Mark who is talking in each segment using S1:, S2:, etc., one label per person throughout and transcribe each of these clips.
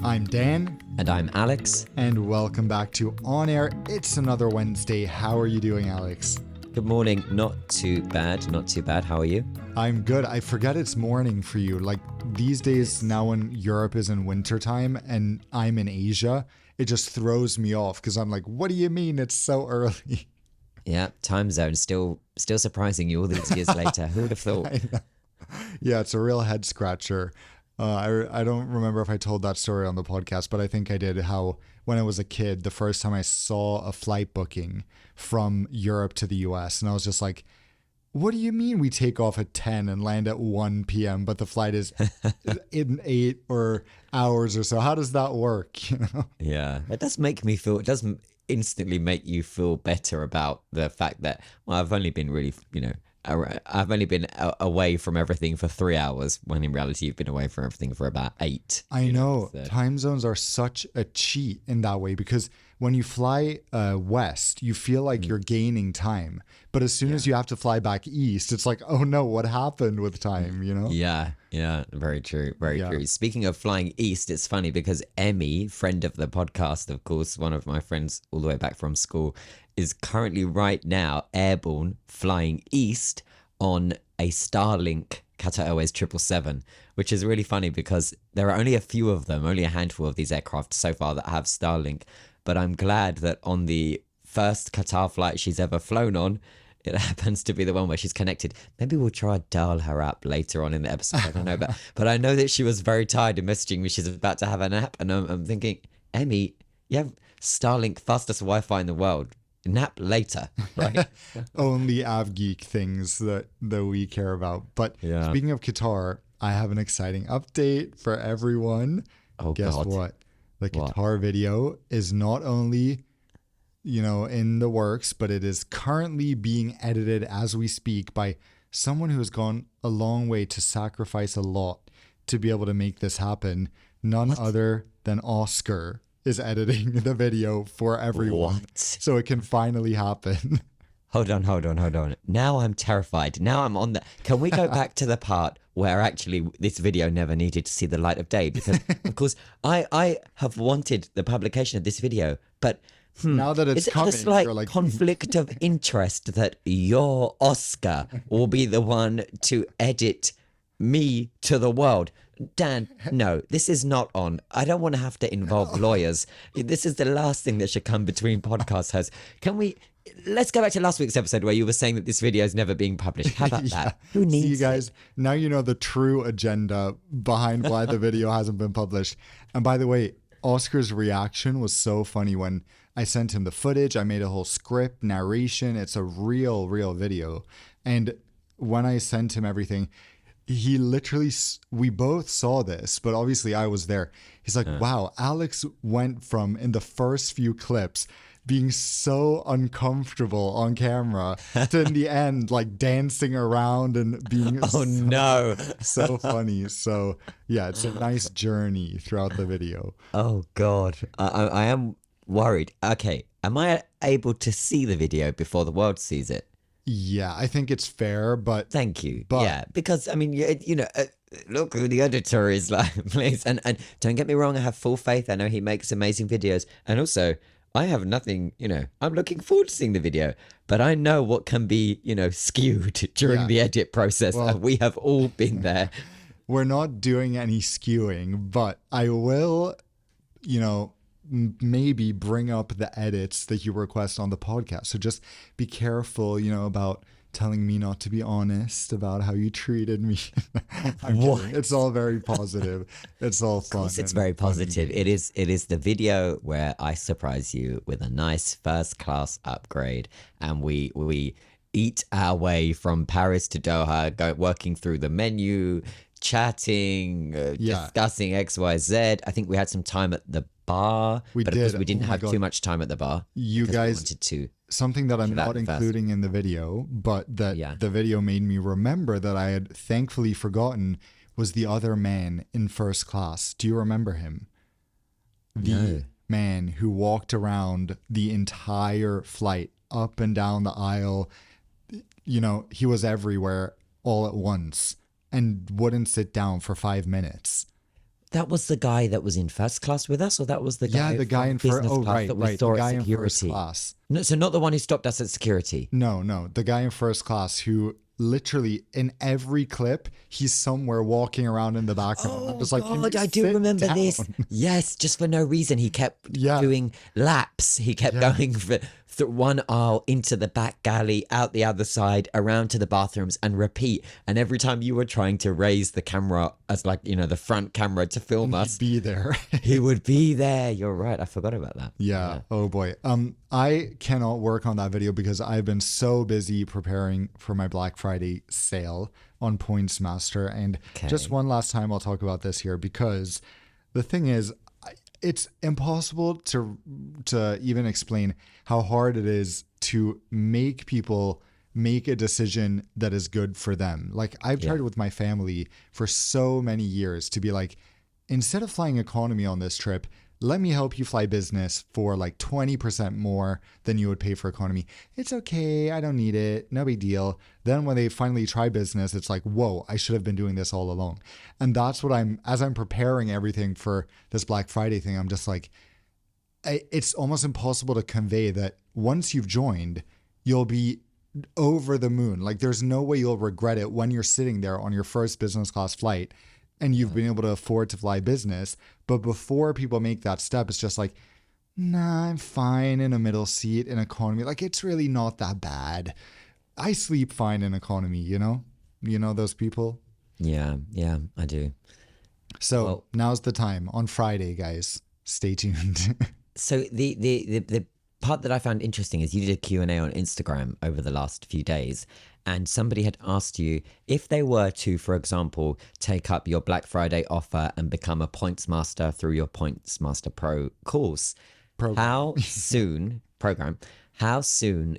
S1: I'm Dan.
S2: And I'm Alex.
S1: And welcome back to On Air. It's another Wednesday. How are you doing, Alex?
S2: Good morning. Not too bad. Not too bad. How are you?
S1: I'm good. I forget it's morning for you. Like these days now when Europe is in wintertime and I'm in Asia, it just throws me off because I'm like, what do you mean it's so early?
S2: Yeah, time zone still surprising you all these years later. Who would have thought?
S1: Yeah, it's a real head scratcher. I don't remember if I told that story on the podcast, but I think I did. How when I was a kid, the first time I saw a flight booking from Europe to the US, and I was just like, what do you mean we take off at 10 and land at 1 p.m., but the flight is in 8 or hours or so? How does that work? You know?
S2: Yeah, it does make me feel, it doesn't instantly make you feel better about the fact that, well, I've only been really, I've only been away from everything for 3 hours, when in reality you've been away from everything for about 8.
S1: I know.
S2: So.
S1: Time zones are such a cheat in that way, because when you fly west, you feel like you're gaining time. But as soon as you have to fly back east, it's like, oh no, what happened with time, you know?
S2: Yeah, very true, very true. Speaking of flying east, it's funny because Emmy, friend of the podcast, of course, one of my friends all the way back from school, is currently right now airborne flying east on a Starlink Qatar Airways 777, which is really funny because there are only a few of them, only a handful of these aircraft so far that have Starlink. But I'm glad that on the first Qatar flight she's ever flown on, it happens to be the one where she's connected. Maybe we'll try to dial her up later on in the episode. I don't know, but I know that she was very tired and messaging me. She's about to have a nap, and I'm thinking, Emmy, you have Starlink, fastest Wi-Fi in the world. Nap later, right?
S1: Only AvGeek things that we care about. But speaking of Qatar, I have an exciting update for everyone.
S2: Oh,
S1: Guess
S2: God.
S1: what? The Qatar video is not only, in the works, but it is currently being edited as we speak by someone who has gone a long way to sacrifice a lot to be able to make this happen. None other than Oscar is editing the video for everyone. So it can finally happen.
S2: Hold on. Now I'm terrified. Now I'm on the... Can we go back to the part where actually this video never needed to see the light of day? Because, of course, I have wanted the publication of this video, but...
S1: now that it's coming,
S2: a slight
S1: you're like...
S2: conflict of interest that your Oscar will be the one to edit me to the world? Dan, no, this is not on. I don't want to have to involve lawyers. This is the last thing that should come between podcast hosts. Let's go back to last week's episode where you were saying that this video is never being published. How about that? Who needs
S1: See, you guys, now you know the true agenda behind why the video hasn't been published. And by the way, Oscar's reaction was so funny when I sent him the footage. I made a whole script, narration. It's a real video. And when I sent him everything, he literally, we both saw this, but obviously I was there. He's like, wow, Alex went from, in the first few clips, being so uncomfortable on camera to in the end, like dancing around and being so funny. So yeah, it's a nice journey throughout the video.
S2: Oh God, I am worried. Okay, am I able to see the video before the world sees it?
S1: Yeah, I think it's fair, but...
S2: Thank you. Yeah, because, I mean, look who the editor is, like, please. And don't get me wrong, I have full faith. I know he makes amazing videos. And also, I have nothing, I'm looking forward to seeing the video. But I know what can be, skewed during the edit process. Well, we have all been there.
S1: We're not doing any skewing, but I will, maybe bring up the edits that you request on the podcast. So just be careful, about telling me not to be honest about how you treated me. It's all very positive. It's all fun.
S2: Of course, it's very positive. It is the video where I surprise you with a nice first class upgrade, and we eat our way from Paris to Doha, working through the menu, chatting, discussing XYZ. I think we had some time at the bar, but of course we didn't have too much time at the bar.
S1: You guys wanted to something that I'm not including in the video, but that the video made me remember that I had thankfully forgotten, was the other man in first class. Do you remember him? The man who walked around the entire flight, up and down the aisle. He was everywhere all at once and wouldn't sit down for 5 minutes.
S2: that was the guy that was in first class with us, or that was the guy
S1: the guy in
S2: business
S1: first. Oh,
S2: class
S1: right,
S2: that we
S1: right.
S2: saw
S1: The guy
S2: at
S1: in first
S2: security?
S1: class.
S2: No, so not the one who stopped us at security.
S1: No, the guy in first class who literally in every clip he's somewhere walking around in the background. I'm
S2: Oh
S1: just like, can
S2: God,
S1: you
S2: I do
S1: sit
S2: remember
S1: down?
S2: this. Yes, just for no reason. He kept
S1: Yeah.
S2: doing laps. He kept
S1: Yeah.
S2: going through one aisle, into the back galley, out the other side, around to the bathrooms, and repeat. And every time you were trying to raise the camera as like, you know, the front camera to film us,
S1: Be there.
S2: he would be there. You're right. I forgot about that.
S1: Yeah. Oh boy. I cannot work on that video because I've been so busy preparing for my Black Friday sale on Points Master. And just one last time, I'll talk about this here because the thing is, it's impossible to even explain how hard it is to make people make a decision that is good for them. Like I've tried with my family for so many years to be like, instead of flying economy on this trip, let me help you fly business for like 20% more than you would pay for economy. It's okay. I don't need it. No big deal. Then when they finally try business, it's like, whoa, I should have been doing this all along. And that's what as I'm preparing everything for this Black Friday thing, I'm just like, it's almost impossible to convey that once you've joined, you'll be over the moon. Like there's no way you'll regret it when you're sitting there on your first business class flight and you've been able to afford to fly business. But before people make that step, it's just like, nah, I'm fine in a middle seat in economy. Like it's really not that bad. I sleep fine in economy, you know? You know those people?
S2: Yeah, I do.
S1: So now's the time on Friday, guys. Stay tuned.
S2: So the part that I found interesting is you did a Q&A on Instagram over the last few days, and somebody had asked you if they were to, for example, take up your Black Friday offer and become a Points Master through your Points Master Pro course, how soon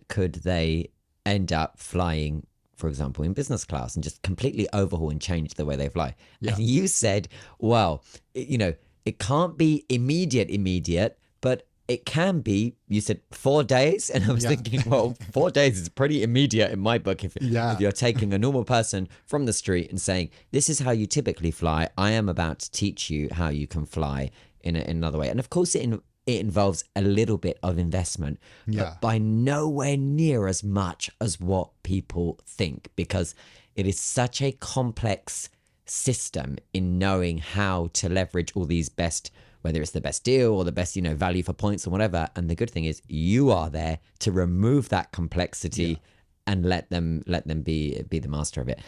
S2: could they end up flying, for example, in business class and just completely overhaul and change the way they fly? Yeah. And you said, well, you know, it can't be immediate, but it can be, you said 4 days. And I was thinking, well, 4 days is pretty immediate in my book. If you're taking a normal person from the street and saying, this is how you typically fly. I am about to teach you how you can fly in another way. And of course, it involves a little bit of investment, but by nowhere near as much as what people think, because it is such a complex system in knowing how to leverage all these best, whether it's the best deal or the best, you know, value for points or whatever. And the good thing is you are there to remove that complexity and let them be the master of it.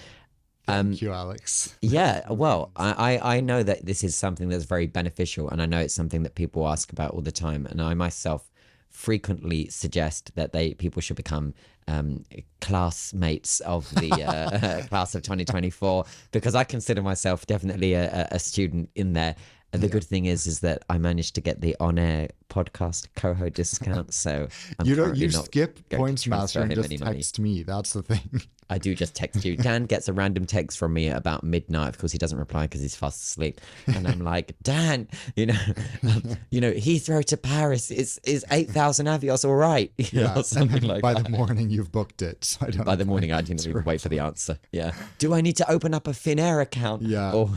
S1: Thank you, Alex.
S2: Yeah, well, I know that this is something that's very beneficial, and I know it's something that people ask about all the time, and I myself frequently suggest that people should become classmates of the class of 2024, because I consider myself definitely a student in there. And the good thing is that I managed to get the on-air podcast Coho discount, so
S1: you skip Points Master and just text me. That's the thing.
S2: I do just text you. Dan gets a random text from me at about midnight. Of course, he doesn't reply because he's fast asleep. And I'm like, Dan, Heathrow to Paris is 8,000 Avios, all right? Something like
S1: by
S2: that.
S1: the morning you've booked it. So I don't
S2: by the morning I didn't even wait for the answer. Yeah. Do I need to open up a Finnair account?
S1: Yeah.
S2: Or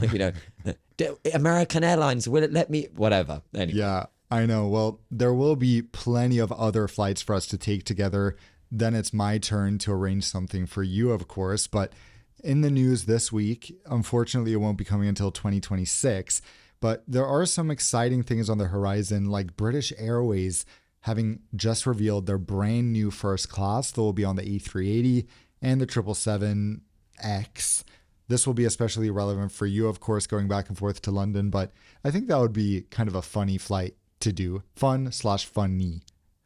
S2: American Airlines, will it let me? Whatever. Anyway.
S1: Yeah, I know. Well, there will be plenty of other flights for us to take together. Then it's my turn to arrange something for you, of course. But in the news this week, unfortunately, it won't be coming until 2026. But there are some exciting things on the horizon, like British Airways having just revealed their brand new first class that will be on the A380 and the 777X. This will be especially relevant for you, of course, going back and forth to London, but I think that would be kind of a funny flight to do. Fun/funny.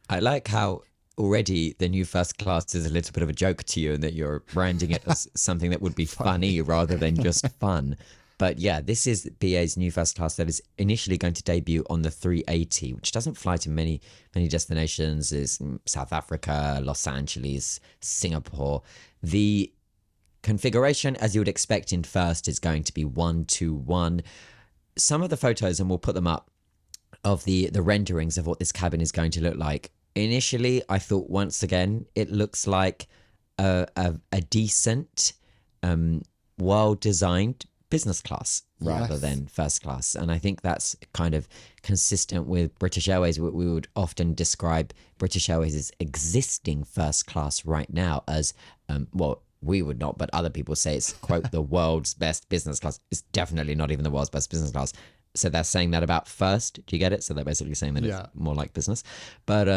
S2: I like how already the new first class is a little bit of a joke to you and that you're branding it as something that would be funny rather than just fun. But yeah, this is BA's new first class that is initially going to debut on the 380, which doesn't fly to many destinations. Is South Africa, Los Angeles, Singapore. The configuration, as you would expect in first, is going to be 1-2-1. Some of the photos, and we'll put them up, of the renderings of what this cabin is going to look like. Initially, I thought once again, it looks like a decent, well-designed business class rather than first class. And I think that's kind of consistent with British Airways. We would often describe British Airways' existing first class right now as, well, we would not, but other people say it's, quote, the world's best business class. It's definitely not even the world's best business class. So they're saying that about first. Do you get it? So they're basically saying that it's more like business. But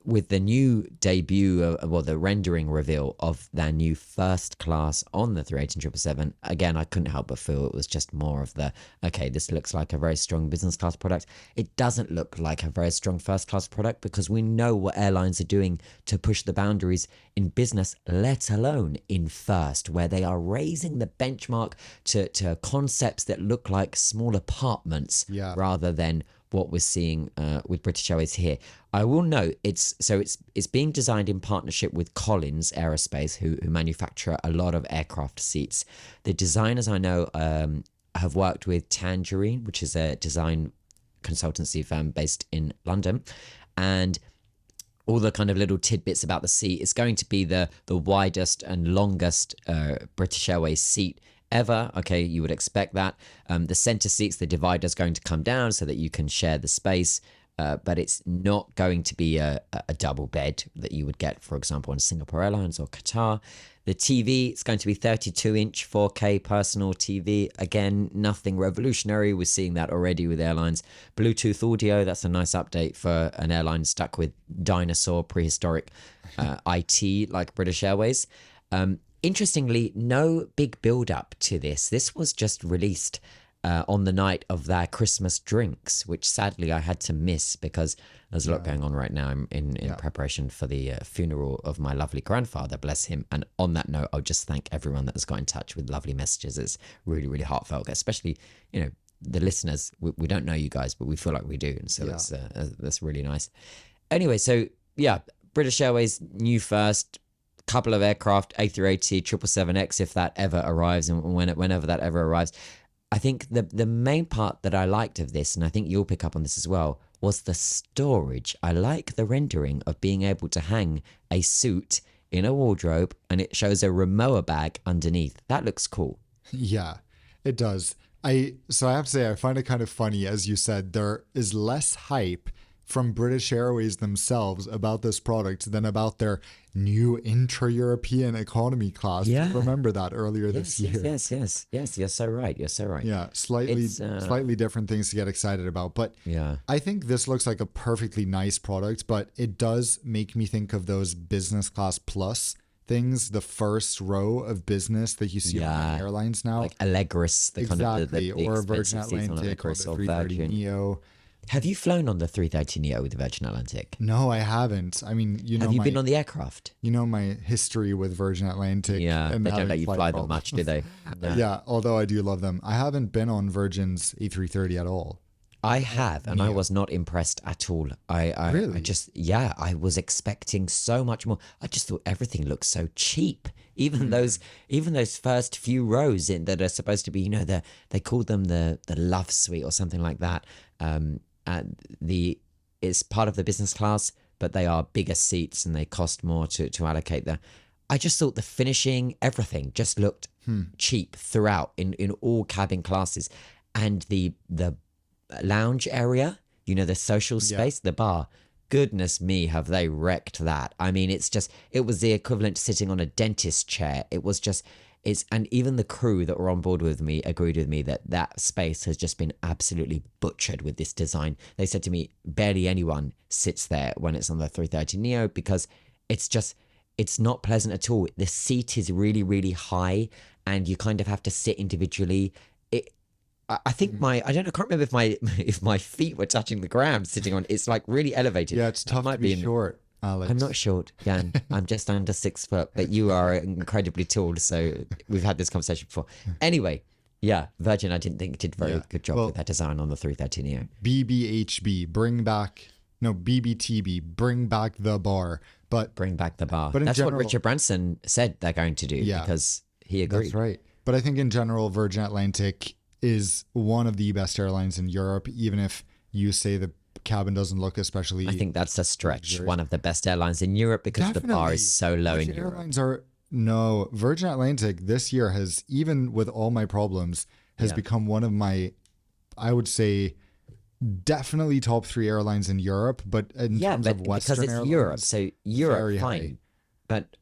S2: with the new debut, the rendering reveal of their new first class on the 318 again, I couldn't help but feel it was just more of the, okay, this looks like a very strong business class product. It doesn't look like a very strong first class product, because we know what airlines are doing to push the boundaries in business, let alone in first, where they are raising the benchmark to concepts that look like small apartments rather than what we're seeing with British Airways here. I will note it's being designed in partnership with Collins Aerospace, who manufacture a lot of aircraft seats. The designers I know have worked with Tangerine, which is a design consultancy firm based in London, and all the kind of little tidbits about the seat. It's going to be the widest and longest British Airways seat ever. Okay, you would expect that. The center seats, the divider is going to come down so that you can share the space, but it's not going to be a double bed that you would get, for example, on Singapore Airlines or Qatar. The TV, it's going to be 32-inch 4K personal TV. Again, nothing revolutionary. We're seeing that already with airlines. Bluetooth audio, that's a nice update for an airline stuck with dinosaur prehistoric IT like British Airways. Interestingly, no big build-up to this. This was just released on the night of their Christmas drinks, which sadly I had to miss because there's a lot going on right now in preparation for the funeral of my lovely grandfather, bless him. And on that note, I'll just thank everyone that has got in touch with lovely messages. It's really, really heartfelt, especially, the listeners. We don't know you guys, but we feel like we do. And so that's really nice. Anyway, so British Airways, new first, couple of aircraft, A380, 777X, if that ever arrives, and whenever that ever arrives. I think the main part that I liked of this, and I think you'll pick up on this as well, was the storage. I like the rendering of being able to hang a suit in a wardrobe and it shows a Rimowa bag underneath. That looks cool.
S1: Yeah, it does. So I have to say, I find it kind of funny, as you said, there is less hype from British Airways themselves about this product than about their new intra-European economy class.
S2: Yeah.
S1: Remember that earlier this year.
S2: Yes. You're so right.
S1: Yeah, slightly different things to get excited about. But I think this looks like a perfectly nice product, but it does make me think of those business class plus things, the first row of business that you see on airlines now.
S2: Like Allegris,
S1: or Virgin Atlantic, or the 330 Neo.
S2: Have you flown on the 330 Neo with Virgin Atlantic?
S1: No, I haven't. I mean,
S2: have you been on the aircraft?
S1: You know my history with Virgin Atlantic.
S2: Yeah,
S1: and
S2: they don't let you fly them much, do they?
S1: No. Yeah, although I do love them. I haven't been on Virgin's A330 at all.
S2: I have, and I was not impressed at all.
S1: Really?
S2: I was expecting so much more. I just thought everything looked so cheap. Even those first few rows that are supposed to be, they called them the love suite or something like that. It's part of the business class, but they are bigger seats and they cost more to allocate there. I just thought the finishing, everything just looked cheap throughout in all cabin classes, and the lounge area, the social space, the bar. Goodness me, have they wrecked that? I mean, it was the equivalent to sitting on a dentist chair. It was just. And even the crew that were on board with me agreed with me that space has just been absolutely butchered with this design. They said to me, barely anyone sits there when it's on the 330 Neo because it's not pleasant at all. The seat is really, really high and you kind of have to sit individually. I think I can't remember if my feet were touching the ground sitting on. It's like really elevated.
S1: Yeah, it's tough to be short. Alex.
S2: I'm not short, Jan. I'm just under 6 foot, but you are incredibly tall. So we've had this conversation before. Anyway, Virgin, I didn't think did a very good job with that design on the 330 Neo.
S1: BBTB, bring back the bar.
S2: Bring back the bar.
S1: But
S2: that's what Richard Branson said they're going to do because he agreed.
S1: That's right. But I think in general, Virgin Atlantic is one of the best airlines in Europe, even if you say the cabin doesn't look especially.
S2: I think that's a stretch. One of the best airlines in Europe because the bar is so low in Europe.
S1: Airlines are No, Virgin Atlantic this year has, even with all my problems, has become one of my, I would say, definitely top 3 airlines in Europe, but in terms of Western
S2: because it's
S1: airlines,
S2: Europe, so Europe,
S1: very
S2: fine.
S1: high.
S2: But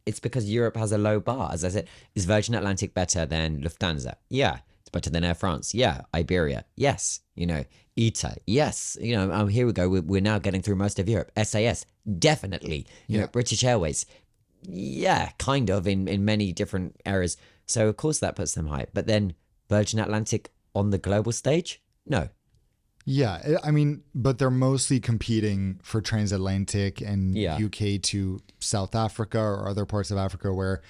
S2: it's because Europe has a low bar. As I said, is Virgin Atlantic better than Lufthansa? Yeah. It's better than Air France? Yeah. Iberia? Yes. Etihad? Yes. Here we go. We're now getting through most of Europe. SAS? Definitely. British Airways? Yeah, kind of in many different areas. So, of course, that puts them high. But then Virgin Atlantic on the global stage? No.
S1: Yeah, I mean, but they're mostly competing for transatlantic and
S2: Yeah.
S1: UK to South Africa or other parts of Africa where,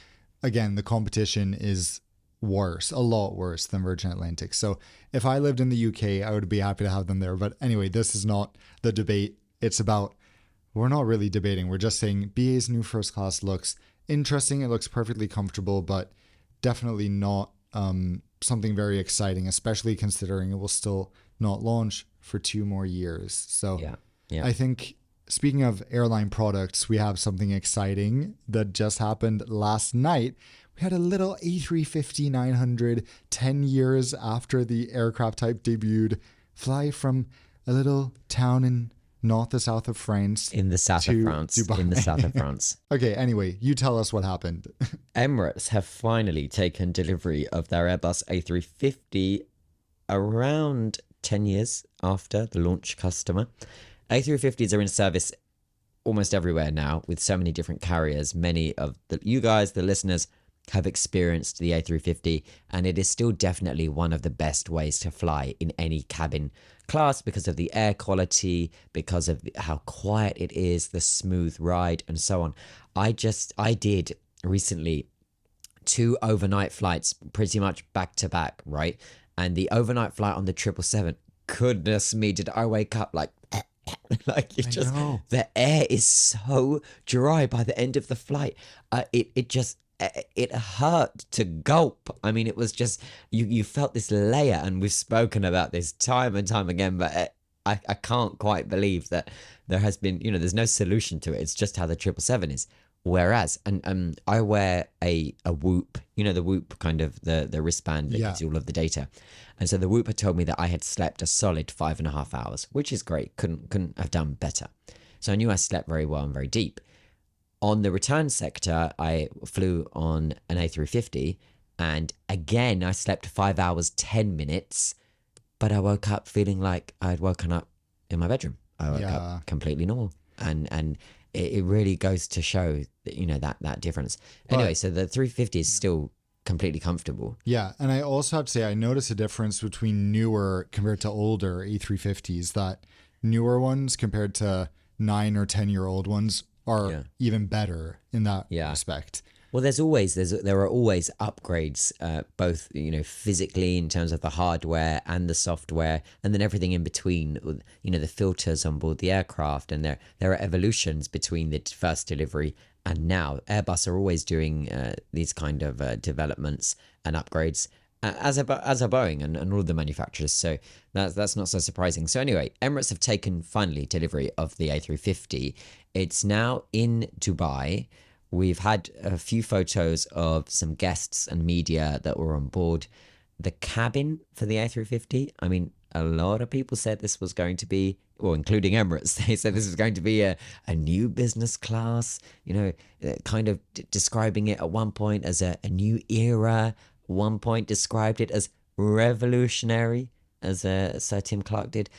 S1: again, the competition is worse, a lot worse than Virgin Atlantic. So if I lived in the UK, I would be happy to have them there. But anyway, this is not the debate. It's about, we're not really debating. We're just saying BA's new first class looks interesting. It looks perfectly comfortable, but definitely not something very exciting, especially considering it will still not launch for 2 more years. So I think, speaking of airline products, we have something exciting that just happened last night. We had a little A350-900 10 years after the aircraft type debuted fly from a little town in not the south of France.
S2: In the south of France.
S1: Dubai.
S2: In the south of France.
S1: Okay, anyway, you tell us what happened.
S2: Emirates have finally taken delivery of their Airbus A350 around 10 years after the launch customer. A350s are in service almost everywhere now with so many different carriers. Many of you guys, the listeners, have experienced the A350, and it is still definitely one of the best ways to fly in any cabin class because of the air quality, because of how quiet it is, the smooth ride, and so on. I did recently 2 overnight flights pretty much back to back, right? And the overnight flight on the 777, goodness me, did I wake up like the air is so dry by the end of the flight. It hurt to gulp. I mean, it was just, you felt this layer, and we've spoken about this time and time again, but I can't quite believe that there has been, there's no solution to it. It's just how the 777 is. Whereas, and I wear a Whoop, the Whoop kind of the wristband that gives you all of the data. And so the Whoop had told me that I had slept a solid 5.5 hours, which is great. Couldn't have done better. So I knew I slept very well and very deep. On the return sector, I flew on an A350, and again, I slept 5 hours, 10 minutes, but I woke up feeling like I'd woken up in my bedroom. I woke up completely normal. And it really goes to show that, that difference. Anyway, so the 350 is still completely comfortable.
S1: Yeah, and I also have to say, I notice a difference between newer compared to older A350s, that newer ones compared to 9 or 10-year-old ones are even better in that respect.
S2: Well, there are always upgrades, both physically in terms of the hardware and the software, and then everything in between. The filters on board the aircraft, and there are evolutions between the first delivery and now. Airbus are always doing these kind of developments and upgrades, as a Boeing and all the manufacturers. So that's not so surprising. So anyway, Emirates have taken finally delivery of the A350. It's now in Dubai. We've had a few photos of some guests and media that were on board. The cabin for the A350, I mean, a lot of people said this was going to be, well, including Emirates, they said this was going to be a new business class, kind of describing it at one point as a new era. One point described it as revolutionary, as Sir Tim Clark did.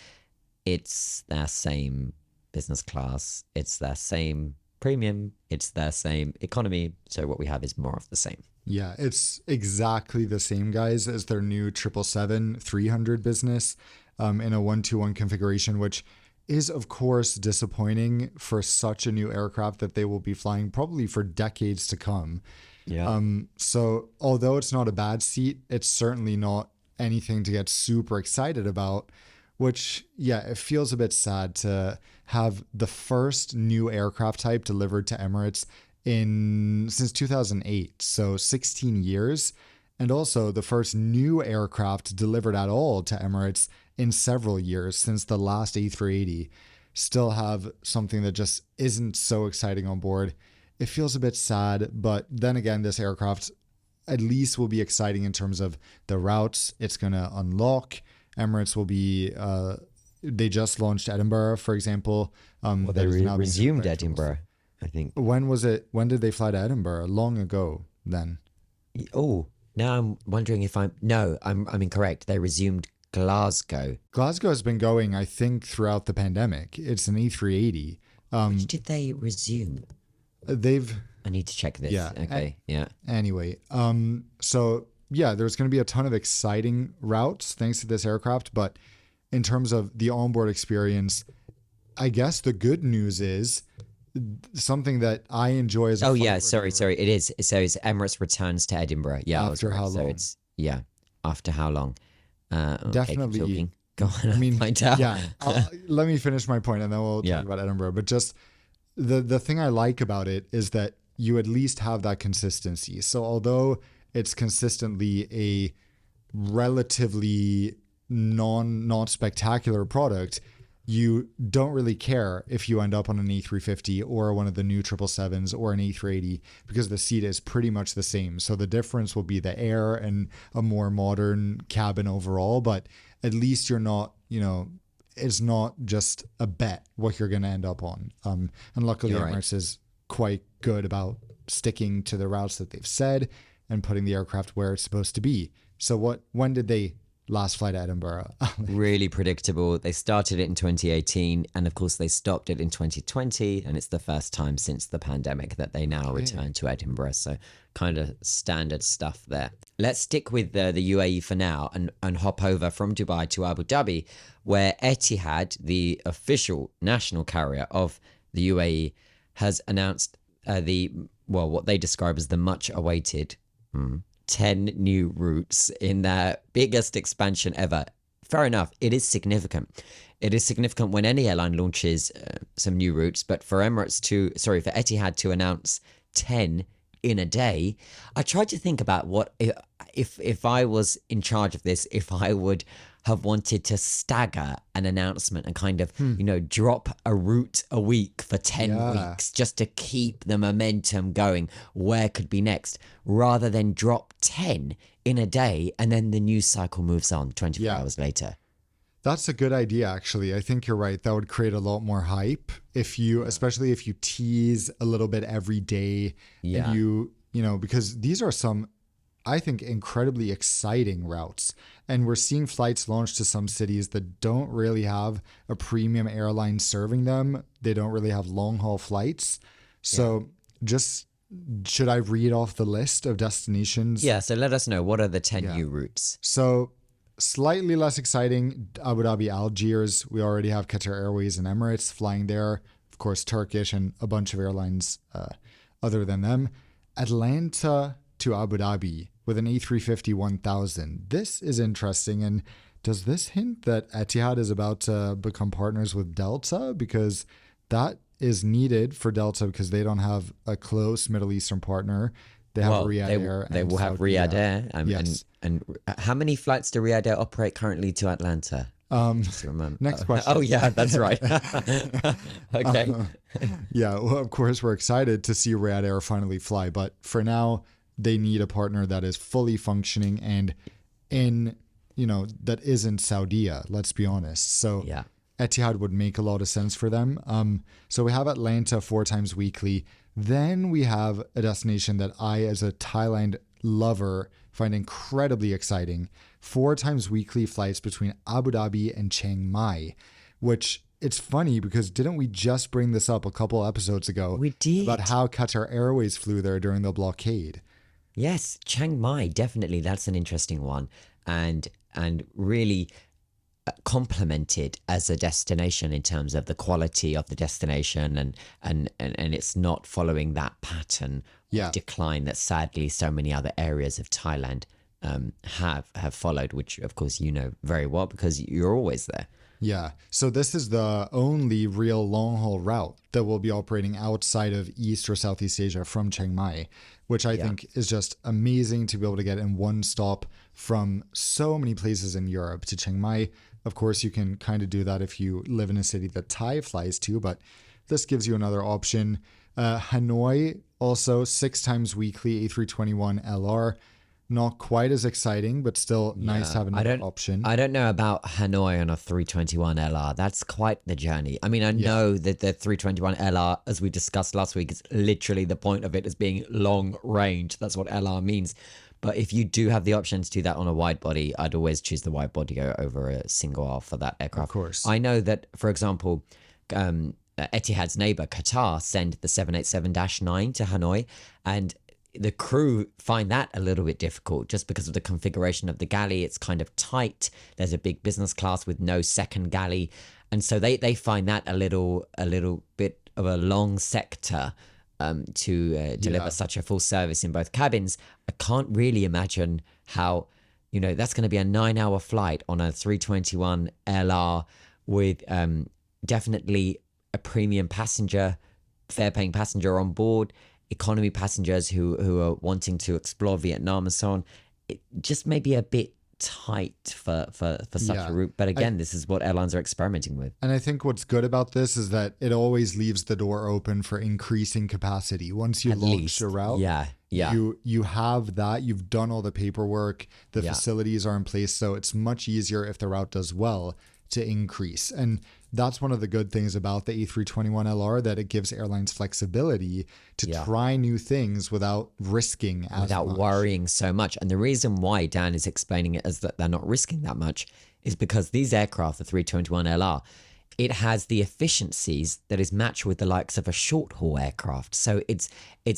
S2: It's their same business class. It's their same premium. It's their same economy. So what we have is more of the same.
S1: Yeah, it's exactly the same, guys, as their new 777-300 business in a 1-2-1 configuration, which is, of course, disappointing for such a new aircraft that they will be flying probably for decades to come.
S2: Yeah.
S1: So although it's not a bad seat, it's certainly not anything to get super excited about, which, it feels a bit sad to have the first new aircraft type delivered to Emirates since 2008, so 16 years, and also the first new aircraft delivered at all to Emirates in several years since the last A380. Still have something that just isn't so exciting on board. it feels a bit sad. But then again, this aircraft at least will be exciting in terms of the routes it's going to unlock. Emirates will be, they just launched Edinburgh, for example.
S2: Well, they resumed Edinburgh, I think.
S1: When was it? When did they fly to Edinburgh? Long ago then.
S2: Oh, now I'm wondering if I'm incorrect. They resumed Glasgow.
S1: Glasgow has been going, I think, throughout the pandemic. It's an E380.
S2: Which did they resume?
S1: I
S2: need to check this.
S1: Yeah.
S2: Okay. Yeah.
S1: Anyway, so yeah, there's going to be a ton of exciting routes thanks to this aircraft. But in terms of the onboard experience, I guess the good news is something that I enjoy as a
S2: sorry. It is. So it's Emirates returns to Edinburgh. Yeah.
S1: After how long?
S2: So it's, after how long?
S1: Definitely.
S2: Okay, go on. I mean, find out.
S1: Yeah. Let me finish my point and then we'll talk about Edinburgh. But just the thing I like about it is that you at least have that consistency. So although it's consistently a relatively not spectacular product, you don't really care if you end up on an A350 or one of the new 777s or an A380 because the seat is pretty much the same. So the difference will be the air and a more modern cabin overall, but at least you're not, it's not just a bet what you're going to end up on. And luckily Emirates is quite good about sticking to the routes that they've said and putting the aircraft where it's supposed to be. So when did they last fly to Edinburgh?
S2: Really predictable. They started it in 2018 and of course they stopped it in 2020, and it's the first time since the pandemic that they now return to Edinburgh. So kind of standard stuff there. Let's stick with the UAE for now and hop over from Dubai to Abu Dhabi, where Etihad, the official national carrier of the UAE, has announced what they describe as the much awaited 10 new routes in their biggest expansion ever. Fair enough, it is significant. It is significant when any airline launches some new routes, but for Etihad to announce 10 in a day, I tried to think about what if I was in charge of this, if I would have wanted to stagger an announcement and kind of, drop a route a week for 10 weeks just to keep the momentum going. Where could be next? Rather than drop 10 in a day and then the news cycle moves on 24 hours later.
S1: That's a good idea, actually. I think you're right. That would create a lot more hype especially if you tease a little bit every day.
S2: Yeah.
S1: And because these are some, I think, incredibly exciting routes. And we're seeing flights launched to some cities that don't really have a premium airline serving them. They don't really have long haul flights. So should I read off the list of destinations?
S2: Yeah, so let us know. What are the 10 new routes?
S1: So slightly less exciting, Abu Dhabi, Algiers. We already have Qatar Airways and Emirates flying there. Of course, Turkish and a bunch of airlines other than them. Atlanta to Abu Dhabi with an A350-1000. This is interesting. And does this hint that Etihad is about to become partners with Delta? Because that is needed for Delta because they don't have a close Middle Eastern partner. They have Riyadh Air.
S2: They will have Riyadh Air. And how many flights do Riyadh Air operate currently to Atlanta?
S1: Next question.
S2: Oh, yeah, that's right. Okay.
S1: Well, of course, we're excited to see Riyadh Air finally fly. But for now, they need a partner that is fully functioning and that isn't Saudi, let's be honest. So Etihad would make a lot of sense for them. So we have Atlanta 4 times weekly. Then we have a destination that I, as a Thailand lover, find incredibly exciting. 4 times weekly flights between Abu Dhabi and Chiang Mai, which it's funny because didn't we just bring this up a couple episodes ago?
S2: We did.
S1: About how Qatar Airways flew there during the blockade.
S2: Yes, Chiang Mai, definitely. That's an interesting one. And really complemented as a destination in terms of the quality of the destination and it's not following that pattern of decline that sadly so many other areas of Thailand have followed, which of course you know very well because you're always there.
S1: Yeah. So this is the only real long-haul route that will be operating outside of East or Southeast Asia from Chiang Mai, which I think is just amazing to be able to get in one stop from so many places in Europe to Chiang Mai. Of course, you can kind of do that if you live in a city that Thai flies to, but this gives you another option. Hanoi, also 6 times weekly A321LR. Not quite as exciting, but still nice to have another option.
S2: I don't know about Hanoi on a 321LR. That's quite the journey. I mean, I know that the 321LR, as we discussed last week, is literally the point of it as being long range. That's what LR means. But if you do have the option to do that on a wide body, I'd always choose the wide body over a single aisle for that aircraft.
S1: Of course.
S2: I know that, for example, Etihad's neighbor, Qatar, send the 787-9 to Hanoi, and the crew find that a little bit difficult just because of the configuration of the galley. It's kind of tight. There's a big business class with no second galley. And so they find that a little bit of a long sector to deliver such a full service in both cabins. I can't really imagine how, that's going to be a 9-hour flight on a 321 LR with definitely a premium passenger, fare-paying passenger on board, economy passengers who are wanting to explore Vietnam and so on. It just may be a bit tight for such a route. But again, this is what airlines are experimenting with.
S1: And I think what's good about this is that it always leaves the door open for increasing capacity. Once you launch a route, you have that. You've done all the paperwork. The facilities are in place. So it's much easier if the route does well to increase. And that's one of the good things about the A321LR, that it gives airlines flexibility to try new things without risking
S2: without
S1: much.
S2: Worrying so much. And the reason why Dan is explaining it as that they're not risking that much is because these aircraft, the 321LR, it has the efficiencies that is matched with the likes of a short haul aircraft. So it's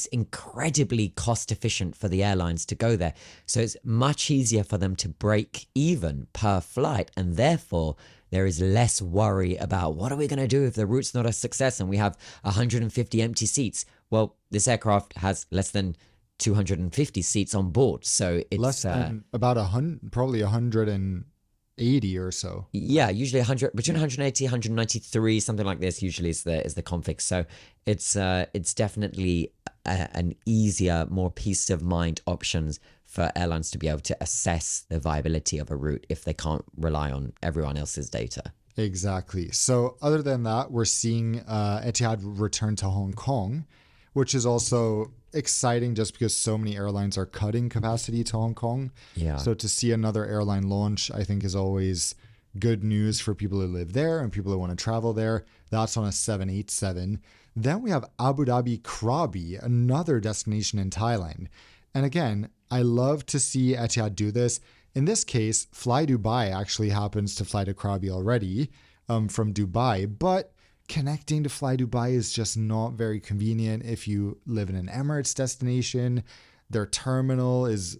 S2: incredibly cost efficient for the airlines to go there. So it's much easier for them to break even per flight, and therefore there is less worry about what are we going to do if the route's not a success and we have 150 empty seats. Well, this aircraft has less than 250 seats on board, so it's
S1: less than about 100, probably 180 or so.
S2: Yeah, usually 100, between 180, 193, something like this. Usually is the config. So it's definitely an easier, more peace of mind options for airlines to be able to assess the viability of a route if they can't rely on everyone else's data.
S1: Exactly. So other than that, we're seeing Etihad return to Hong Kong, which is also exciting just because so many airlines are cutting capacity to Hong Kong.
S2: Yeah.
S1: So to see another airline launch, I think, is always good news for people who live there and people who want to travel there. That's on a 787. Then we have Abu Dhabi Krabi, another destination in Thailand. And again, I love to see Etihad do this. In this case, Fly Dubai actually happens to fly to Krabi already from Dubai, but connecting to Fly Dubai is just not very convenient if you live in an Emirates destination. Their terminal is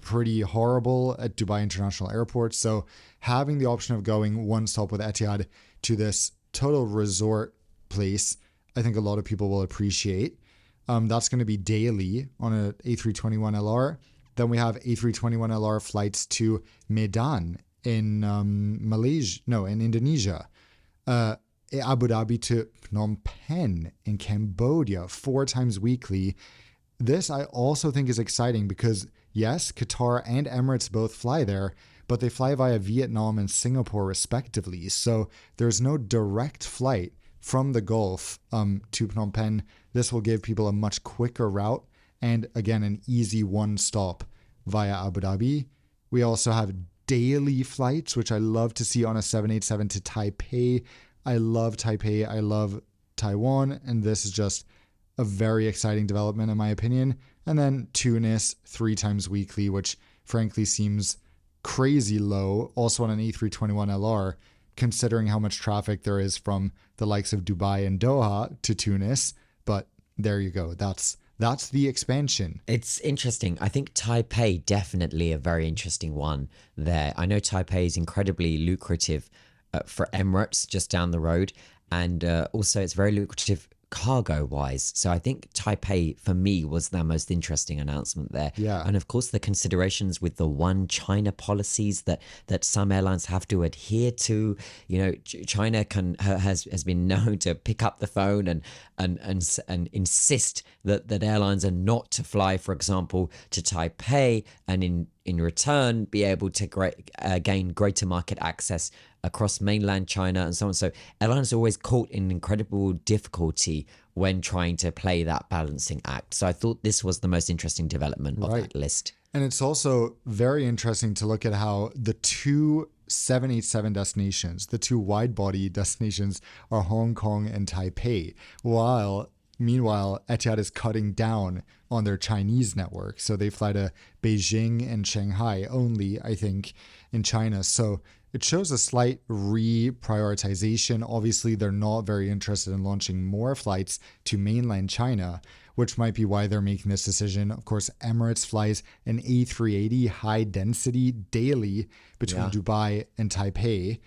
S1: pretty horrible at Dubai International Airport. So having the option of going one stop with Etihad to this total resort place, I think a lot of people will appreciate. That's going to be daily on an A321LR. Then we have A321LR flights to Medan in in Indonesia. Abu Dhabi to Phnom Penh in Cambodia 4 times weekly. This I also think is exciting because yes, Qatar and Emirates both fly there, but they fly via Vietnam and Singapore respectively. So there's no direct flight from the Gulf to Phnom Penh. This will give people a much quicker route and again, an easy one stop via Abu Dhabi. We also have daily flights, which I love to see on a 787 to Taipei. I love Taipei. I love Taiwan. And this is just a very exciting development in my opinion. And then Tunis 3 times weekly, which frankly seems crazy low. Also on an A321LR, considering how much traffic there is from the likes of Dubai and Doha to Tunis. But there you go. That's the expansion.
S2: It's interesting. I think Taipei, definitely a very interesting one there. I know Taipei is incredibly lucrative for Emirates just down the road. And also it's very lucrative cargo wise. So I think Taipei for me was the most interesting announcement there.
S1: Yeah.
S2: And of course the considerations with the one China policies that some airlines have to adhere to. China has been known to pick up the phone and insist that airlines are not to fly, for example, to Taipei, and in return be able to gain greater market access across mainland China and so on. So airlines are always caught in incredible difficulty when trying to play that balancing act. So I thought this was the most interesting development of that list.
S1: And it's also very interesting to look at how the two 787 destinations, the two wide-body destinations, are Hong Kong and Taipei, meanwhile, Etihad is cutting down on their Chinese network. So they fly to Beijing and Shanghai only, I think, in China. So it shows a slight reprioritization. Obviously, they're not very interested in launching more flights to mainland China, which might be why they're making this decision. Of course, Emirates flies an A380 high density daily between Dubai and Taipei.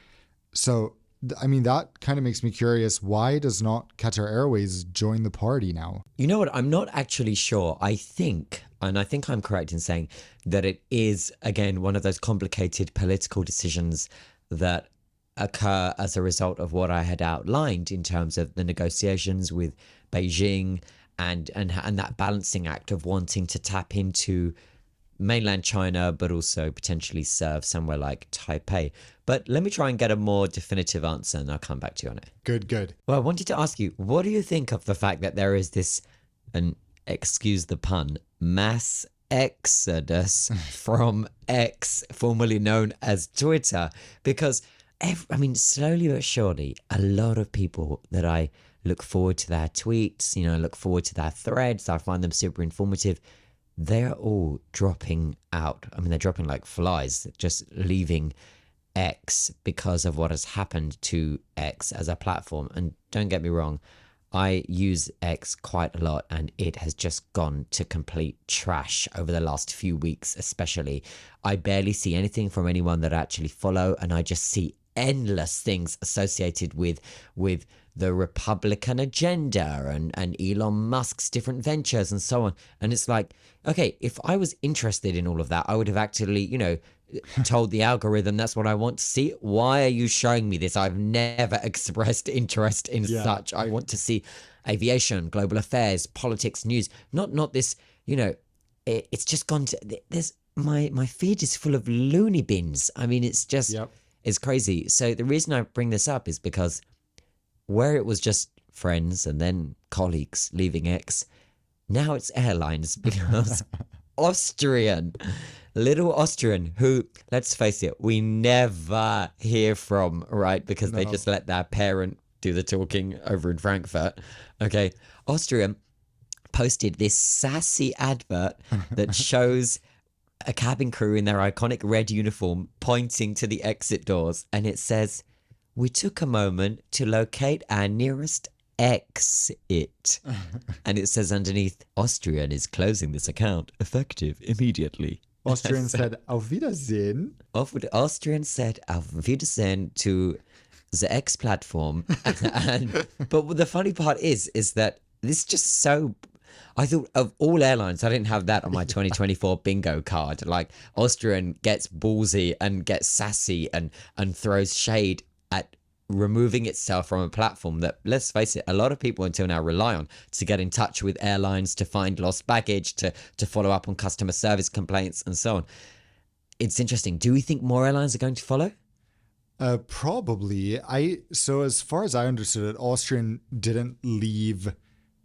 S1: So I mean, that kind of makes me curious. Why does not Qatar Airways join the party now?
S2: You know what? I'm not actually sure. I think I'm correct in saying that it is, again, one of those complicated political decisions that occur as a result of what I had outlined in terms of the negotiations with Beijing and that balancing act of wanting to tap into mainland China, but also potentially serve somewhere like Taipei. But let me try and get a more definitive answer and I'll come back to you on it.
S1: Good.
S2: Well, I wanted to ask you, what do you think of the fact that there is this, and excuse the pun, mass exodus from X, formerly known as Twitter? Because, slowly but surely, a lot of people that I look forward to their tweets, look forward to their threads, I find them super informative, they're all dropping out. They're dropping like flies, just leaving X because of what has happened to X as a platform. And don't get me wrong, I use X quite a lot and it has just gone to complete trash over the last few weeks, especially. I barely see anything from anyone that I actually follow, and I just see endless things associated with the Republican agenda and Elon Musk's different ventures and so on. And it's like, okay, if I was interested in all of that, I would have actually, told the algorithm that's what I want to see. Why are you showing me this? I've never expressed interest in such. I want to see aviation, global affairs, politics, news, not this, it's just gone to, there's my feed is full of loony bins. It's just, it's crazy. So the reason I bring this up is because where it was just friends and then colleagues leaving X, now it's airlines because little Austrian, who, let's face it, we never hear from, right? Because they just let their parent do the talking over in Frankfurt. Okay. Austrian posted this sassy advert that shows a cabin crew in their iconic red uniform pointing to the exit doors. And it says, "We took a moment to locate our nearest exit." And it says underneath, "Austrian is closing this account, effective immediately."
S1: Austrian said, "Auf Wiedersehen."
S2: Austrian said, "Auf Wiedersehen" to the X platform. But the funny part is that this is just so... I thought of all airlines, I didn't have that on my 2024 bingo card. Like, Austrian gets ballsy and gets sassy and throws shade at removing itself from a platform that, let's face it, a lot of people until now rely on to get in touch with airlines, to find lost baggage, to follow up on customer service complaints and so on. It's interesting. Do we think more airlines are going to follow?
S1: Probably. So as far as I understood it, Austrian didn't leave.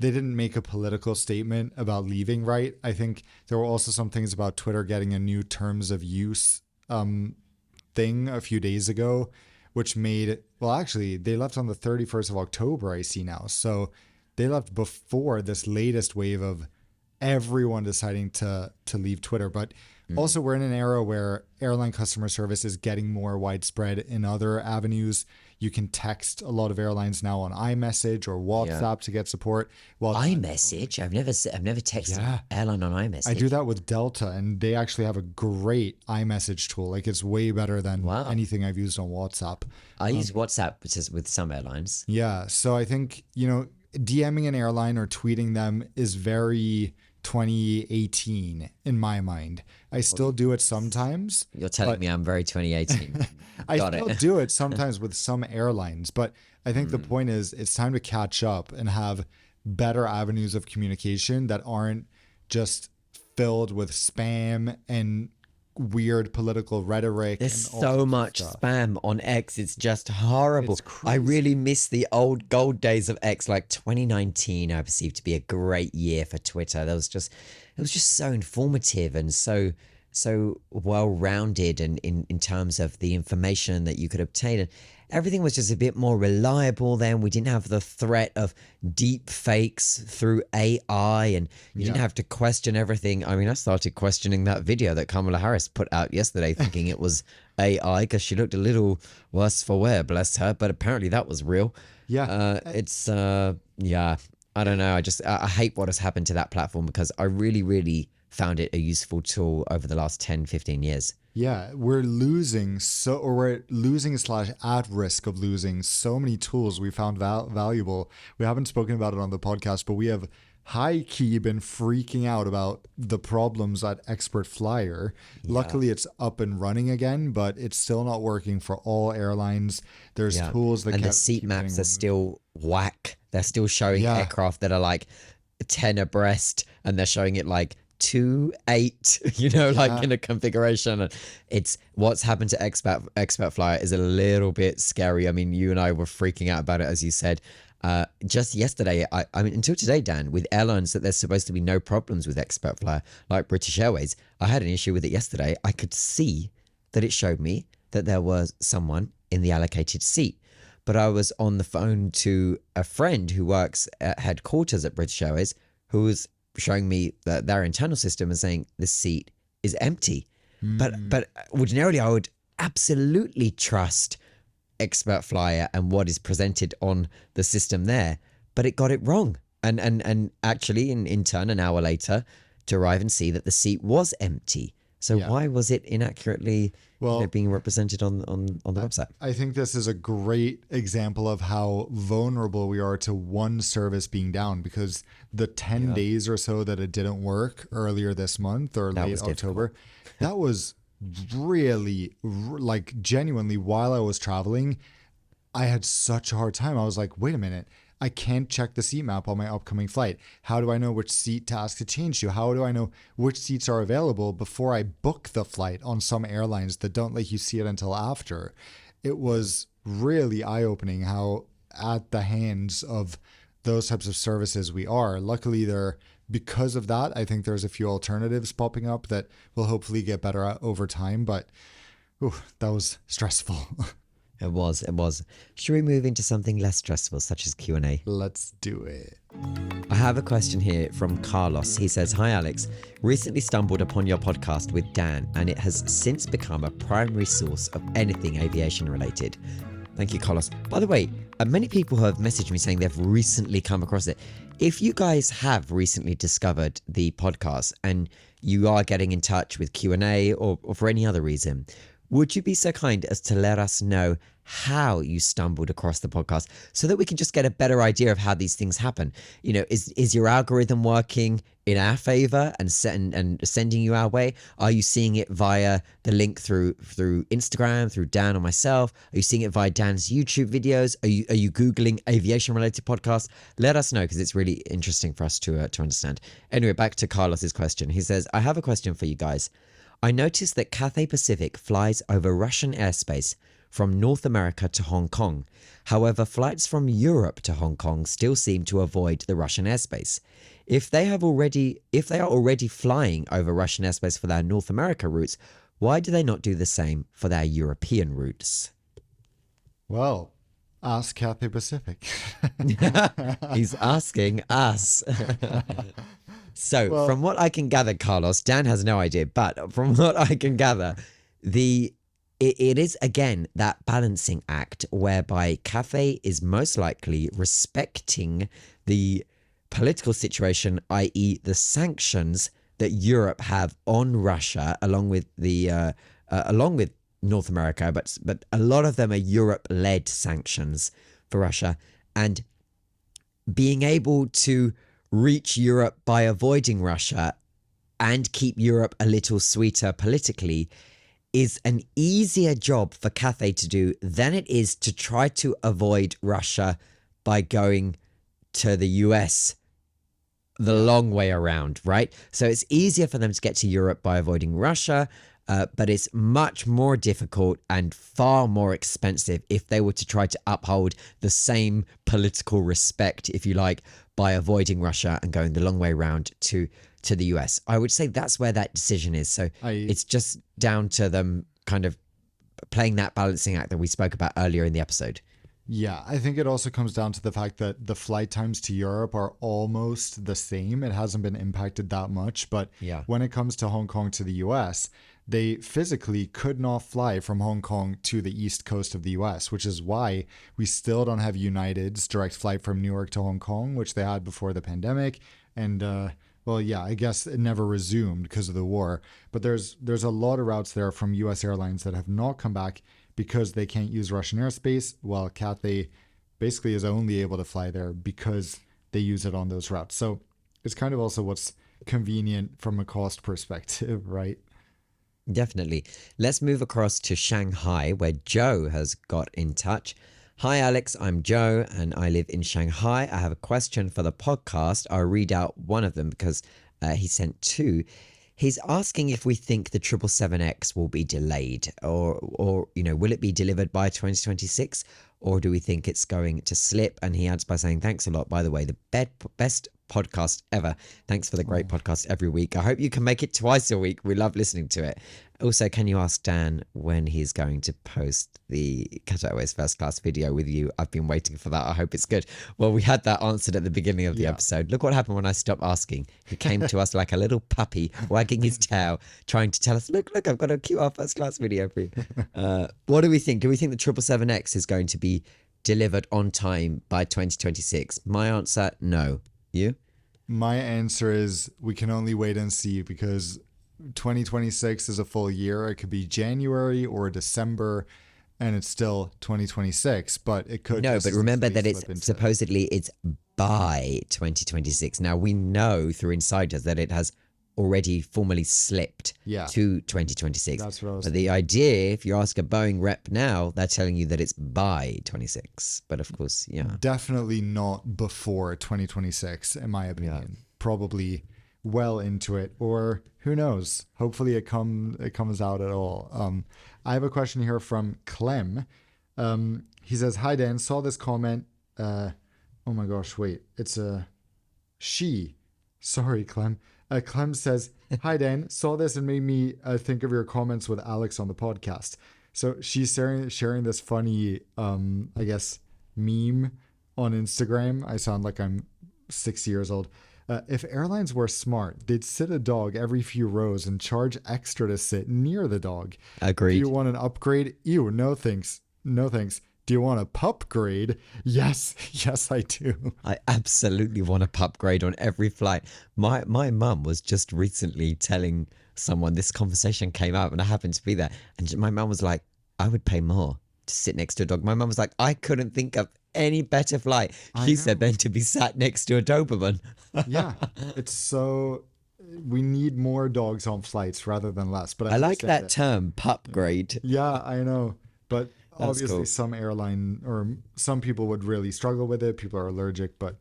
S1: They didn't make a political statement about leaving, right? I think there were also some things about Twitter getting a new terms of use thing a few days ago, which made, well, actually, they left on the 31st of October, I see now. So they left before this latest wave of everyone deciding to leave Twitter. But also, we're in an era where airline customer service is getting more widespread in other avenues. You can text a lot of airlines now on iMessage or WhatsApp to get support. Well,
S2: iMessage? I've never texted airline on iMessage.
S1: I do that with Delta, and they actually have a great iMessage tool. Like, it's way better than anything I've used on WhatsApp.
S2: I use WhatsApp with some airlines.
S1: Yeah, so I think, DMing an airline or tweeting them is very 2018 in my mind. I still do it sometimes.
S2: You're telling me I'm very 2018.
S1: I still do it sometimes with some airlines, but I think the point is it's time to catch up and have better avenues of communication that aren't just filled with spam and weird political rhetoric.
S2: There's
S1: and all
S2: so
S1: sorts of
S2: much
S1: stuff.
S2: spam on X. It's just horrible.
S1: It's
S2: I
S1: crazy.
S2: really miss the old gold days of X. Like 2019, I perceived to be a great year for Twitter. It was just so informative and so well rounded, and in terms of the information that you could obtain. And everything was just a bit more reliable then. We didn't have the threat of deep fakes through AI, and you didn't have to question everything. I mean, I started questioning that video that Kamala Harris put out yesterday, thinking it was AI because she looked a little worse for wear, bless her. But apparently that was real.
S1: Yeah.
S2: Yeah. I don't know. I hate what has happened to that platform because I really, really found it a useful tool over the last 10, 15 years.
S1: Yeah, we're losing / at risk of losing so many tools we found valuable. We haven't spoken about it on the podcast, but we have high key been freaking out about the problems at ExpertFlyer. Luckily, it's up and running again, but it's still not working for all airlines. There's tools that
S2: and the seat maps are still whack. They're still showing aircraft that are like 10 abreast, and they're showing it like 2-8, like in a configuration. And it's what's happened to ExpertFlyer is a little bit scary. I mean, you and I were freaking out about it, as you said. Just yesterday, I mean, until today, Dan, with airlines that there's supposed to be no problems with ExpertFlyer, like British Airways, I had an issue with it yesterday. I could see that it showed me that there was someone in the allocated seat. But I was on the phone to a friend who works at headquarters at British Airways, who was showing me that their internal system is saying the seat is empty. But ordinarily I would absolutely trust ExpertFlyer and what is presented on the system there, but it got it wrong. And actually in turn an hour later to arrive and see that the seat was empty. So why was it inaccurately being represented on the website?
S1: I think this is a great example of how vulnerable we are to one service being down, because the 10 days or so that it didn't work earlier this month or late October, that was really, like, genuinely, while I was traveling, I had such a hard time. I was like, wait a minute. I can't check the seat map on my upcoming flight. How do I know which seat to ask to change to? How do I know which seats are available before I book the flight on some airlines that don't let you see it until after? It was really eye-opening how at the hands of those types of services we are. Luckily, because of that, I think there's a few alternatives popping up that will hopefully get better over time. But that was stressful.
S2: It was. Should we move into something less stressful, such as Q&A?
S1: Let's do it.
S2: I have a question here from Carlos. He says, "Hi Alex, recently stumbled upon your podcast with Dan, and it has since become a primary source of anything aviation related." Thank you, Carlos. By the way, many people have messaged me saying they've recently come across it. If you guys have recently discovered the podcast and you are getting in touch with Q&A or for any other reason, would you be so kind as to let us know how you stumbled across the podcast so that we can just get a better idea of how these things happen? Is your algorithm working in our favor and sending you our way? Are you seeing it via the link through Instagram, through Dan or myself? Are you seeing it via Dan's YouTube videos? Are you Googling aviation related podcasts? Let us know, because it's really interesting for us to understand. Anyway, back to Carlos's question. He says, "I have a question for you guys. I noticed that Cathay Pacific flies over Russian airspace from North America to Hong Kong. However, flights from Europe to Hong Kong still seem to avoid the Russian airspace. If they are already flying over Russian airspace for their North America routes, why do they not do the same for their European routes?"
S1: Well, ask Cathay Pacific.
S2: He's asking us. So, from what I can gather, Carlos, Dan has no idea, but from what I can gather, it is, again, that balancing act whereby Cathay is most likely respecting the political situation, i.e. the sanctions that Europe have on Russia, along with North America, but a lot of them are Europe-led sanctions for Russia, and being able to reach Europe by avoiding Russia and keep Europe a little sweeter politically is an easier job for Cathay to do than it is to try to avoid Russia by going to the US the long way around, right? So it's easier for them to get to Europe by avoiding Russia but it's much more difficult and far more expensive if they were to try to uphold the same political respect, if you like, by avoiding Russia and going the long way round to the US. I would say that's where that decision is. So it's just down to them kind of playing that balancing act that we spoke about earlier in the episode.
S1: Yeah, I think it also comes down to the fact that the flight times to Europe are almost the same. It hasn't been impacted that much. But when it comes to Hong Kong to the US, they physically could not fly from Hong Kong to the east coast of the US, which is why we still don't have United's direct flight from New York to Hong Kong, which they had before the pandemic. And well, yeah, I guess it never resumed because of the war. But there's a lot of routes there from US Airlines that have not come back because they can't use Russian airspace, while Cathay basically is only able to fly there because they use it on those routes. So it's kind of also what's convenient from a cost perspective, right?
S2: Definitely. Let's move across to Shanghai, where Joe has got in touch. Hi, Alex. I'm Joe, and I live in Shanghai. I have a question for the podcast. I'll read out one of them because he sent two. He's asking if we think the 777X will be delayed or you know, will it be delivered by 2026 or do we think it's going to slip? And he adds by saying, thanks a lot, by the way, the best podcast ever. Thanks for the great podcast every week. I hope you can make it twice a week. We love listening to it. Also, can you ask Dan when he's going to post the Qatar Airways first class video with you? I've been waiting for that. I hope it's good. Well, we had that answered at the beginning of the episode. Look what happened when I stopped asking. He came to us like a little puppy, wagging his tail, trying to tell us, look, I've got a QR first class video for you. What do we think? Do we think the 777X is going to be delivered on time by 2026? My answer, no. You?
S1: My answer is we can only wait and see because 2026 is a full year. It could be January or December and it's still 2026, but it could.
S2: No, but remember that it's supposedly it's by 2026. Now we know through insiders that it has already formally slipped to 2026.
S1: That's what I was
S2: But the idea, if you ask a Boeing rep now, they're telling you that it's by 26. But of course,
S1: definitely not before 2026, in my opinion. Probably well into it, or who knows? Hopefully, it comes out at all. I have a question here from Clem. He says, "Hi Dan, saw this comment. Oh my gosh, wait, it's a she. Sorry, Clem." Clem says, "Hi Dan, saw this and made me think of your comments with Alex on the podcast." So she's sharing this funny, I guess, meme on Instagram. I sound like I'm 6 years old. If airlines were smart, they'd sit a dog every few rows and charge extra to sit near the dog.
S2: Agreed.
S1: Do you want an upgrade? Ew, no thanks. No thanks. Do you want a pup grade? Yes, yes, I do.
S2: I absolutely want a pup grade on every flight. My mum was just recently telling someone this conversation came up and I happened to be there. And my mum was like, I would pay more to sit next to a dog. My mum was like, I couldn't think of any better flight. She said than to be sat next to a Doberman.
S1: Yeah, it's so... We need more dogs on flights rather than less. But
S2: I like that term, pup grade.
S1: Yeah, I know. But
S2: That's
S1: obviously
S2: cool.
S1: some airline or some people would really struggle with it. People are allergic, but...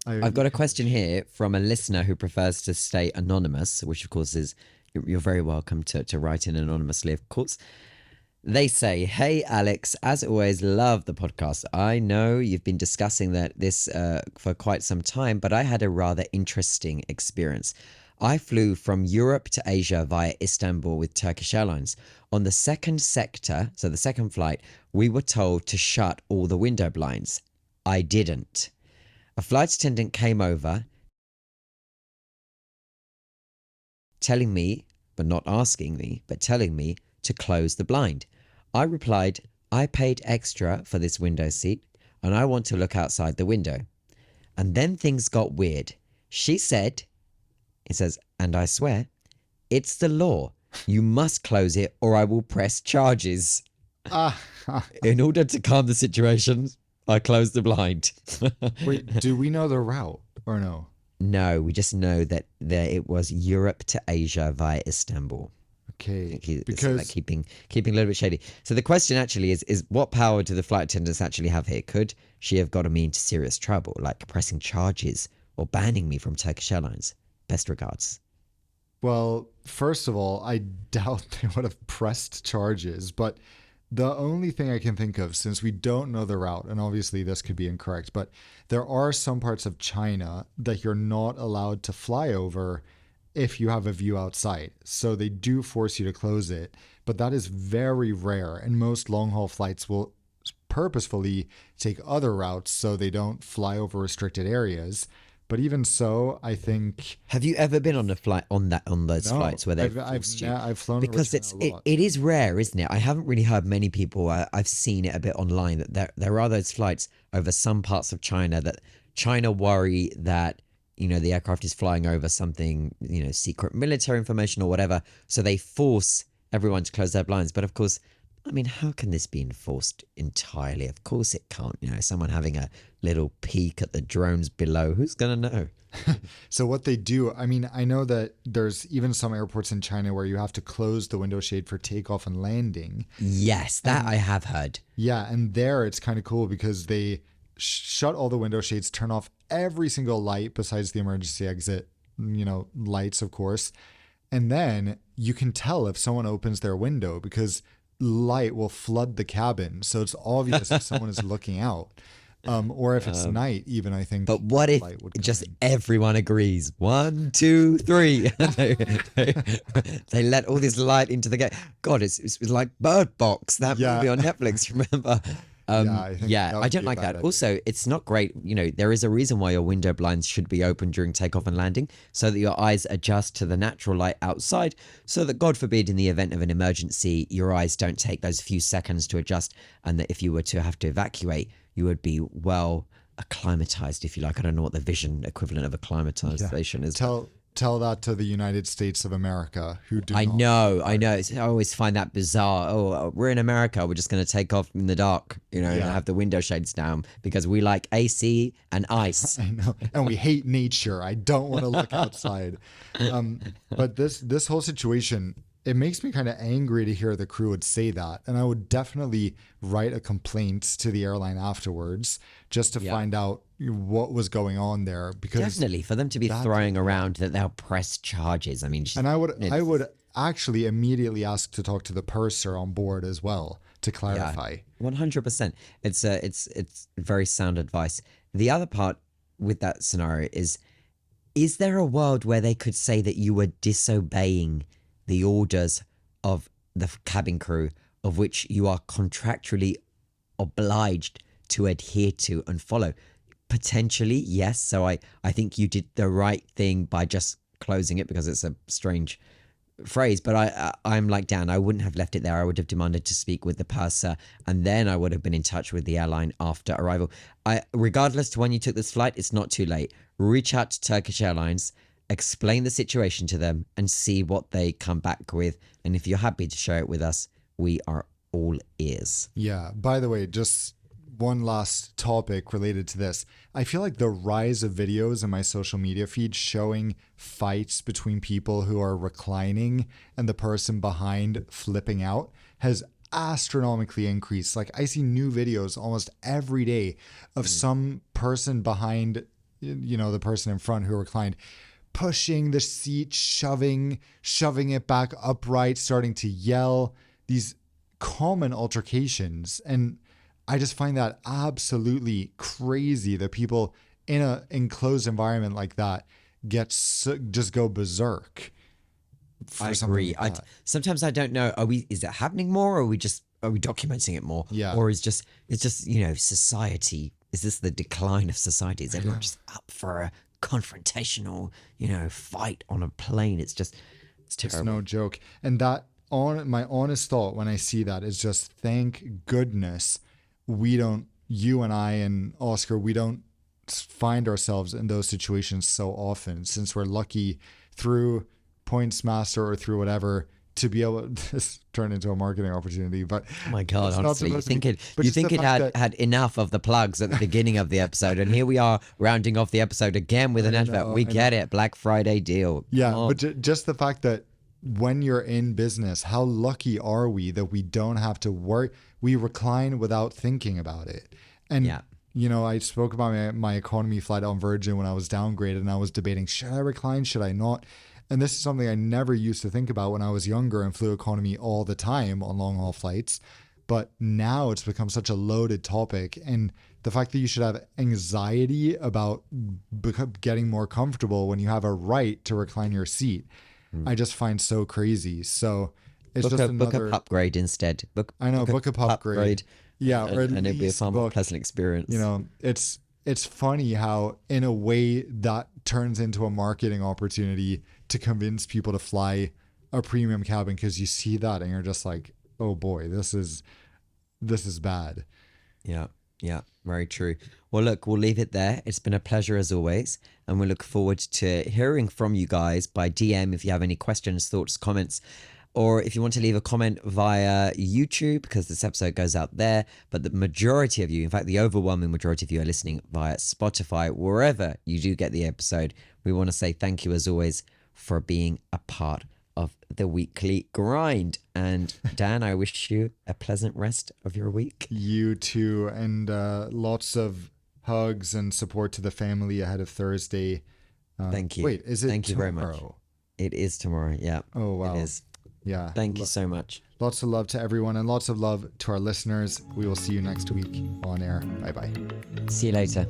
S2: I've got a question here from a listener who prefers to stay anonymous, which of course is, you're very welcome to write in anonymously, of course. They say, "Hey Alex, as always, love the podcast. I know you've been discussing this for quite some time, but I had a rather interesting experience. I flew from Europe to Asia via Istanbul with Turkish Airlines. On the second sector, so the second flight, we were told to shut all the window blinds. I didn't. A flight attendant came over telling me, but not asking me, but telling me to close the blind. I replied, I paid extra for this window seat and I want to look outside the window. And then things got weird. She said," it says, "and I swear, it's the law. You must close it or I will press charges." In order to calm the situation, I closed the blind.
S1: Wait, do we know the route or no?
S2: No, we just know that it was Europe to Asia via Istanbul.
S1: Okay,
S2: because like keeping a little bit shady. So the question actually is what power do the flight attendants actually have here? Could she have gotten me into serious trouble, like pressing charges or banning me from Turkish Airlines? Best regards.
S1: Well, first of all, I doubt they would have pressed charges, but the only thing I can think of, since we don't know the route, and obviously this could be incorrect, but there are some parts of China that you're not allowed to fly over if you have a view outside. So they do force you to close it, but that is very rare. And most long haul flights will purposefully take other routes so they don't fly over restricted areas. But even so, I think
S2: Have you ever been on a flight on those
S1: no.
S2: flights where they've
S1: I've
S2: forced you?
S1: I've flown over
S2: Because
S1: China a lot.
S2: it is rare, isn't it? I haven't really heard many people. I've seen it a bit online that there are those flights over some parts of China that China worry that the aircraft is flying over something, secret military information or whatever, so they force everyone to close their blinds. But of course, I mean, how can this be enforced entirely? Of course it can't. Someone having a little peek at the drones below, who's gonna know?
S1: So what they do, I mean, I know that there's even some airports in China where you have to close the window shade for takeoff and landing.
S2: Yes, that I have heard.
S1: Yeah, and there it's kind of cool because they shut all the window shades, turn off every single light besides the emergency exit, lights, of course. And then you can tell if someone opens their window because light will flood the cabin. So it's obvious if someone is looking out. Or if it's night, even, I think.
S2: But what if
S1: light would come
S2: just
S1: in.
S2: everyone agrees? 1, 2, 3. they let all this light into the gate. God, it's like Bird Box, that
S1: Yeah.
S2: movie on Netflix, remember?
S1: I think that would
S2: I don't
S1: be a
S2: like
S1: bad
S2: that.
S1: idea.
S2: Also, it's not great. There is a reason why your window blinds should be open during takeoff and landing so that your eyes adjust to the natural light outside so that, God forbid, in the event of an emergency, your eyes don't take those few seconds to adjust and that if you were to have to evacuate, you would be well acclimatized, if you like. I don't know what the vision equivalent of acclimatization is.
S1: Tell that to the United States of America, who do
S2: I
S1: not.
S2: know. I always find that bizarre. Oh, we're in America. We're just going to take off in the dark, and have the window shades down because we like AC and ice.
S1: I know, and we hate nature. I don't want to look outside. But this whole situation, it makes me kind of angry to hear the crew would say that, and I would definitely write a complaint to the airline afterwards just to find out what was going on there. Because
S2: Definitely, for them to be throwing around that they'll press charges. I mean,
S1: and I would actually immediately ask to talk to the purser on board as well to clarify.
S2: 100%. It's very sound advice. The other part with that scenario is there a world where they could say that you were disobeying the orders of the cabin crew, of which you are contractually obliged to adhere to and follow? Potentially, yes. So I think you did the right thing by just closing it because it's a strange phrase. But I'm like Dan, I wouldn't have left it there. I would have demanded to speak with the purser, and then I would have been in touch with the airline after arrival. Regardless to when you took this flight, it's not too late. Reach out to Turkish Airlines, explain the situation to them, and see what they come back with. And if you're happy to share it with us, we are all ears.
S1: Yeah. By the way, just one last topic related to this. I feel like the rise of videos in my social media feed showing fights between people who are reclining and the person behind flipping out has astronomically increased. Like, I see new videos almost every day of some person behind, the person in front who reclined, pushing the seat, shoving it back upright, starting to yell, these common altercations. And I just find that absolutely crazy that people in an enclosed environment like that just go berserk.
S2: I agree.
S1: Like
S2: sometimes I don't know. Is it happening more, or are we documenting it more?
S1: Yeah.
S2: Or it's just society. Is this the decline of society? Is everyone just up for a confrontational fight on a plane? It's terrible.
S1: It's no joke. And my honest thought when I see that is just thank goodness you and I and Oscar, we don't find ourselves in those situations so often, since we're lucky through Points Master or through whatever to be able to this turn into a marketing opportunity. But
S2: oh my God, honestly, you think it had enough of the plugs at the beginning of the episode, and here we are rounding off the episode again with an advert. We get it, Black Friday deal.
S1: Yeah, but just the fact that when you're in business, how lucky are we that we don't have to worry? We recline without thinking about it. And I spoke about my economy flight on Virgin when I was downgraded, and I was debating, should I recline, should I not? And this is something I never used to think about when I was younger and flew economy all the time on long haul flights. But now it's become such a loaded topic. And the fact that you should have anxiety about getting more comfortable when you have a right to recline your seat, I just find so crazy. So it's
S2: book
S1: just
S2: a
S1: another
S2: upgrade instead. Book
S1: a pup upgrade. Yeah, or at
S2: and it'll be a
S1: least
S2: far more
S1: book,
S2: pleasant experience.
S1: you know, it's funny how in a way that turns into a marketing opportunity to convince people to fly a premium cabin, because you see that and you're just like, oh boy, this is bad.
S2: Yeah, very true. Well, look, we'll leave it there. It's been a pleasure as always, and we look forward to hearing from you guys by DM if you have any questions, thoughts, comments, or if you want to leave a comment via YouTube, because this episode goes out there. But the majority of you, in fact, the overwhelming majority of you, are listening via Spotify, wherever you do get the episode. We want to say thank you as always for being a part of the weekly grind. And Dan, I wish you a pleasant rest of your week.
S1: You too, and lots of hugs and support to the family ahead of Thursday.
S2: Thank you.
S1: Wait, is it
S2: Thank you very
S1: tomorrow?
S2: much. It is tomorrow. Yeah.
S1: Oh wow.
S2: It is.
S1: Yeah.
S2: Thank you so much.
S1: Lots of love to everyone, and lots of love to our listeners. We will see you next week on air. Bye bye.
S2: See you later.